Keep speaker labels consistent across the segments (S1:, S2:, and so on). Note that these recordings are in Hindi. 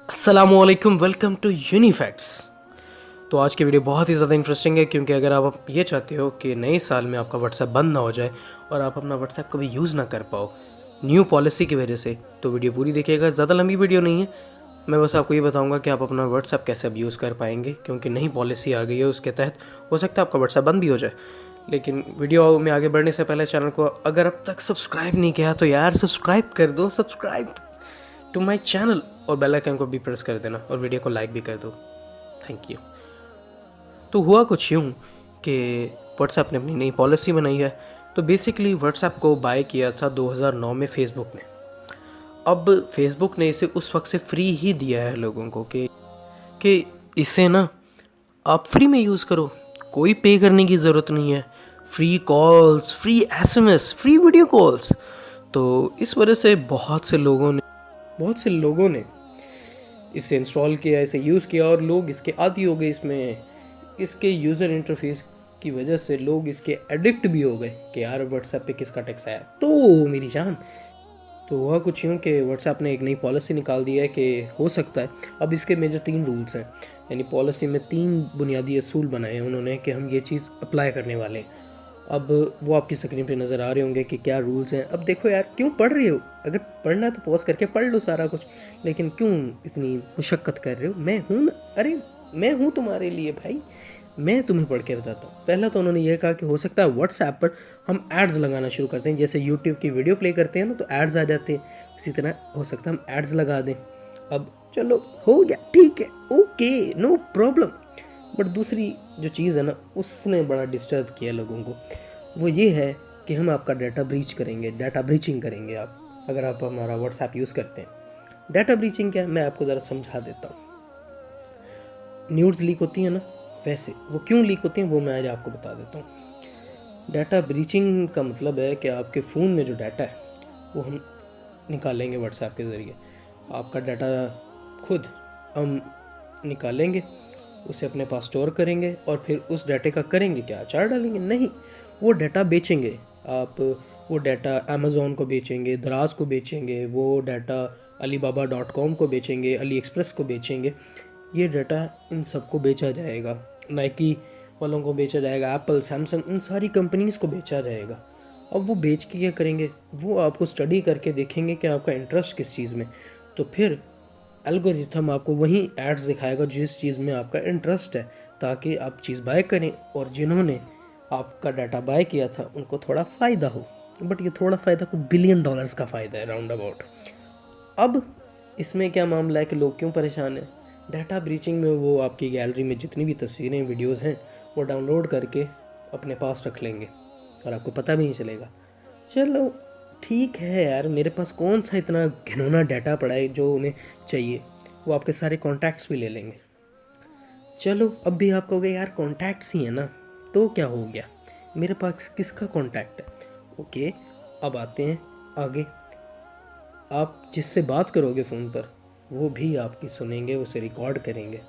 S1: अस्सलामुअलैकुम, वेलकम टू यूनिफैक्ट्स। तो आज की वीडियो बहुत ही ज़्यादा इंटरेस्टिंग है, क्योंकि अगर आप ये चाहते हो कि नए साल में आपका व्हाट्सएप बंद ना हो जाए और आप अपना व्हाट्सएप कभी यूज़ ना कर पाओ न्यू पॉलिसी की वजह से, तो वीडियो पूरी देखिएगा। ज़्यादा लंबी वीडियो नहीं है, मैं बस आपको ये बताऊंगा कि आप अपना व्हाट्सएप कैसे अब यूज़ कर पाएंगे, क्योंकि नई पॉलिसी आ गई है। उसके तहत हो सकता है आपका व्हाट्सएप बंद भी हो जाए। लेकिन वीडियो में आगे बढ़ने से पहले चैनल को अगर अब तक सब्सक्राइब नहीं किया तो यार सब्सक्राइब कर दो, सब्सक्राइब टू माई चैनल, और बेल आइकन को भी प्रेस कर देना और वीडियो को लाइक भी कर दो। Thank you. तो हुआ कुछ यूँ कि व्हाट्सएप ने अपनी नई पॉलिसी बनाई है। तो बेसिकली व्हाट्सएप को बाय किया था 2009 में फेसबुक ने। अब फेसबुक ने इसे उस वक्त से फ्री ही दिया है लोगों को कि इसे ना आप फ्री में यूज़ करो, कोई पे करने की ज़रूरत नहीं है। Free calls, free SMS, free video calls. तो इस वजह से बहुत से लोगों ने इसे इंस्टॉल किया, इसे यूज़ किया, और लोग इसके आदी हो गए। इसके यूज़र इंटरफेस की वजह से लोग इसके एडिक्ट भी हो गए कि यार व्हाट्सएप पे किसका टेक्स्ट आया तो मेरी जान। तो हुआ कुछ यूँ कि व्हाट्सएप ने एक नई पॉलिसी निकाल दी है कि हो सकता है अब इसके मेजर 3 रूल्स हैं, यानी पॉलिसी में 3 बुनियादी असूल बनाए हैं उन्होंने कि हम ये चीज़ अप्लाई करने वाले हैं। अब वो आपकी स्क्रीन पे नज़र आ रहे होंगे कि क्या रूल्स हैं। अब देखो यार, क्यों पढ़ रहे हो? अगर पढ़ना है तो पॉज करके पढ़ लो सारा कुछ, लेकिन क्यों इतनी मुशक्क़त कर रहे हो? मैं हूँ ना, अरे मैं हूँ तुम्हारे लिए भाई, मैं तुम्हें पढ़ के बताता हूँ। पहला तो उन्होंने ये कहा कि हो सकता है व्हाट्सएप पर हम एड्स लगाना शुरू करते हैं, जैसे यूट्यूब की वीडियो प्ले करते हैं ना तो एड्स आ जाते हैं, इसी तरह हो सकता है हम एड्स लगा दें। अब चलो हो गया, ठीक है, ओके, नो प्रॉब्लम। बट दूसरी जो चीज़ है ना, उसने बड़ा डिस्टर्ब किया लोगों को। वो ये है कि हम आपका डाटा ब्रीच करेंगे, डाटा ब्रीचिंग करेंगे आप, अगर आप हमारा व्हाट्सएप यूज़ करते हैं। डाटा ब्रीचिंग क्या है, मैं आपको ज़रा समझा देता हूँ। न्यूज़ लीक होती है ना, वैसे वो क्यों लीक होती हैं वो मैं आज आपको बता देता हूँ। डाटा ब्रीचिंग का मतलब है कि आपके फ़ोन में जो डाटा है वो हम निकालेंगे व्हाट्सएप के ज़रिए। आपका डाटा खुद हम निकालेंगे, उसे अपने पास स्टोर करेंगे, और फिर उस डाटे का करेंगे क्या, अचार डालेंगे? नहीं, वो डाटा बेचेंगे आप। वो डाटा अमेज़ॉन को बेचेंगे, दराज को बेचेंगे, वो डाटा alibaba.com को बेचेंगे, अली एक्सप्रेस को बेचेंगे। ये डाटा इन सबको बेचा जाएगा, नाइकी वालों को बेचा जाएगा, एप्पल, सैमसंग, इन सारी कंपनीज़ को बेचा जाएगा। अब वो बेच के क्या करेंगे, वो आपको स्टडी करके देखेंगे कि आपका इंटरेस्ट किस चीज़ में, तो फिर एल्गोरिथम आपको वही एड्स दिखाएगा जिस चीज़ में आपका इंटरेस्ट है, ताकि आप चीज़ बाय करें और जिन्होंने आपका डाटा बाय किया था उनको थोड़ा फ़ायदा हो। बट ये थोड़ा फ़ायदा को बिलियन डॉलर्स का फ़ायदा है राउंड अबाउट। अब इसमें क्या मामला है कि लोग क्यों परेशान हैं? डाटा ब्रीचिंग में वो आपकी गैलरी में जितनी भी तस्वीरें, वीडियोस हैं, वो डाउनलोड करके अपने पास रख लेंगे और आपको पता भी नहीं चलेगा। चलो ठीक है यार, मेरे पास कौन सा इतना घिनौना डाटा पड़ा है जो उन्हें चाहिए। वो आपके सारे कॉन्टैक्ट्स भी ले लेंगे। चलो अब भी आप कहोगे यार कॉन्टैक्ट्स ही है ना, तो क्या हो गया, मेरे पास किसका कॉन्टैक्ट है? ओके, अब आते हैं आगे। आप जिससे बात करोगे फ़ोन पर वो भी आपकी सुनेंगे, उसे रिकॉर्ड करेंगे।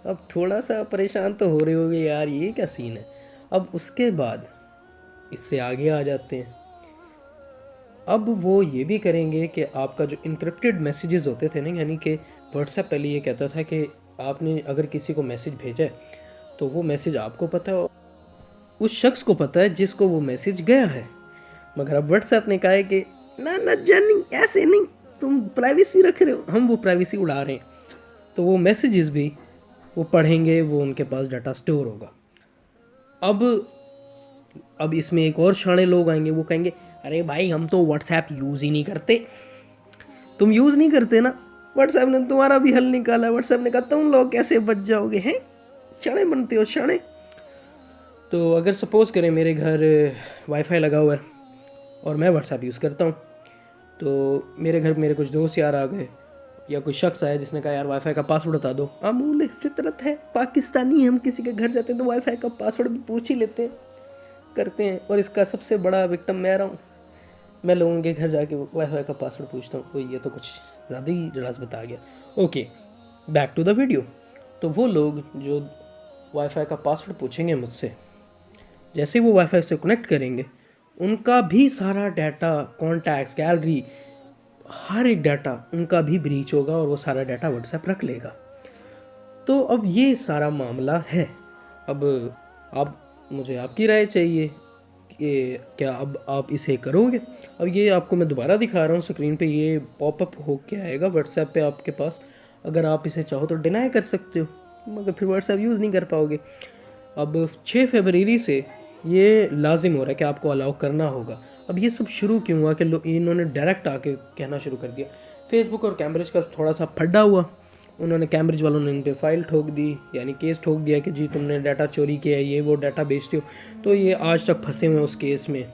S1: अब थोड़ा सा परेशान तो हो रहे होगे यार, ये क्या सीन है। अब उसके बाद इससे आगे आ जाते हैं। अब वो ये भी करेंगे कि आपका जो इनक्रिप्टेड मैसेजेस होते थे ना, यानी कि व्हाट्सएप पहले ये कहता था कि आपने अगर किसी को मैसेज भेजा है तो वो मैसेज आपको पता है, उस शख्स को पता है जिसको वो मैसेज गया है। मगर अब व्हाट्सएप ने कहा है कि ना ना जानी, ऐसे नहीं, तुम प्राइवेसी रख रहे हो, हम वो प्राइवेसी उड़ा रहे हैं। तो वो मैसेजेस भी वो पढ़ेंगे, वो उनके पास डाटा स्टोर होगा। अब इसमें एक और शाणे लोग आएंगे, वो कहेंगे अरे भाई हम तो व्हाट्सएप यूज़ ही नहीं करते। तुम यूज़ नहीं करते ना, व्हाट्सएप ने तुम्हारा भी हल निकाला। व्हाट्सएप ने कहा तुम लोग कैसे बच जाओगे, हैं शाणे बनते हो शाणे। तो अगर सपोज़ करें मेरे घर वाईफाई लगा हुआ है और मैं व्हाट्सएप यूज़ करता हूँ, तो मेरे घर मेरे कुछ दोस्त यार आ गए, या कोई शख्स आया जिसने कहा यार वाईफाई का पासवर्ड बता दो। अमूल फितरत है, पाकिस्तानी हम किसी के घर जाते हैं तो वाईफाई का पासवर्ड भी पूछ ही लेते हैं, करते हैं। और इसका सबसे बड़ा विक्टिम मैं रहा हूँ। मैं लोगों के घर जाके वाईफाई का पासवर्ड पूछता हूँ, कोई ये तो कुछ ज़्यादा ही रस बता गया। Okay, back to the video. तो वो लोग जो वाईफाई का पासवर्ड पूछेंगे मुझसे, जैसे ही वो वाईफाई से कनेक्ट करेंगे, उनका भी सारा डाटा, कॉन्टैक्ट्स, गैलरी, हर एक डाटा उनका भी ब्रीच होगा और वो सारा डाटा व्हाट्सएप रख लेगा। तो अब ये सारा मामला है। अब मुझे आपकी राय चाहिए कि क्या अब आप इसे करोगे। अब ये आपको मैं दोबारा दिखा रहा हूँ स्क्रीन पे, ये पॉपअप हो के आएगा व्हाट्सएप पे आपके पास। अगर आप इसे चाहो तो डिनाई कर सकते हो, मगर फिर व्हाट्सएप यूज़ नहीं कर पाओगे। अब 6 फरवरी से ये लाजिम हो रहा है कि आपको अलाउ करना होगा। अब ये सब शुरू क्यों हुआ कि इन्होंने डायरेक्ट आके कहना शुरू कर दिया। फेसबुक और कैम्ब्रिज का थोड़ा सा फड्डा हुआ, उन्होंने कैम्ब्रिज वालों ने इन पे फाइल ठोक दी, यानी केस ठोक दिया कि जी तुमने डाटा चोरी किया है, ये वो डाटा बेचते हो। तो ये आज तक फंसे हुए हैं उस केस में,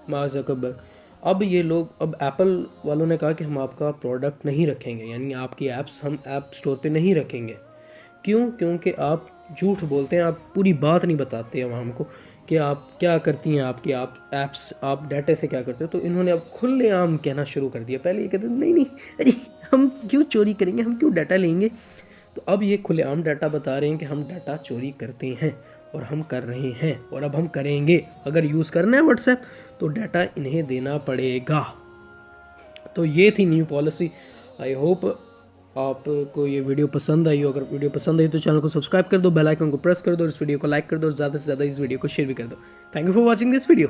S1: मार्क ज़करबर्ग। अब ये लोग, अब एप्पल वालों ने कहा कि हम आपका प्रोडक्ट नहीं रखेंगे, यानी आपकी ऐप्स हम ऐप स्टोर पे नहीं रखेंगे। क्यों? क्योंकि आप झूठ बोलते हैं, आप पूरी बात नहीं बताते हैं हमको कि आप क्या करती हैं, आपकी आप ऐप्स, आप डाटा से क्या करते हो। तो इन्होंने अब खुलेआम कहना शुरू कर दिया। पहले ये कहते नहीं नहीं, अरे हम क्यों चोरी करेंगे, हम क्यों डाटा लेंगे। तो अब ये खुलेआम डाटा बता रहे हैं कि हम डाटा चोरी करते हैं और हम कर रहे हैं और अब हम करेंगे। अगर यूज़ करना है व्हाट्सएप तो डाटा इन्हें देना पड़ेगा। तो ये थी न्यू पॉलिसी। आई होप आपको ये वीडियो पसंद आई हो। अगर वीडियो पसंद आई तो चैनल को सब्सक्राइब कर दो, बेल आइकन को प्रेस कर दो, इस वीडियो को लाइक कर दो और ज़्यादा से ज़्यादा इस वीडियो को शेयर भी कर दो। Thank you for watching this video.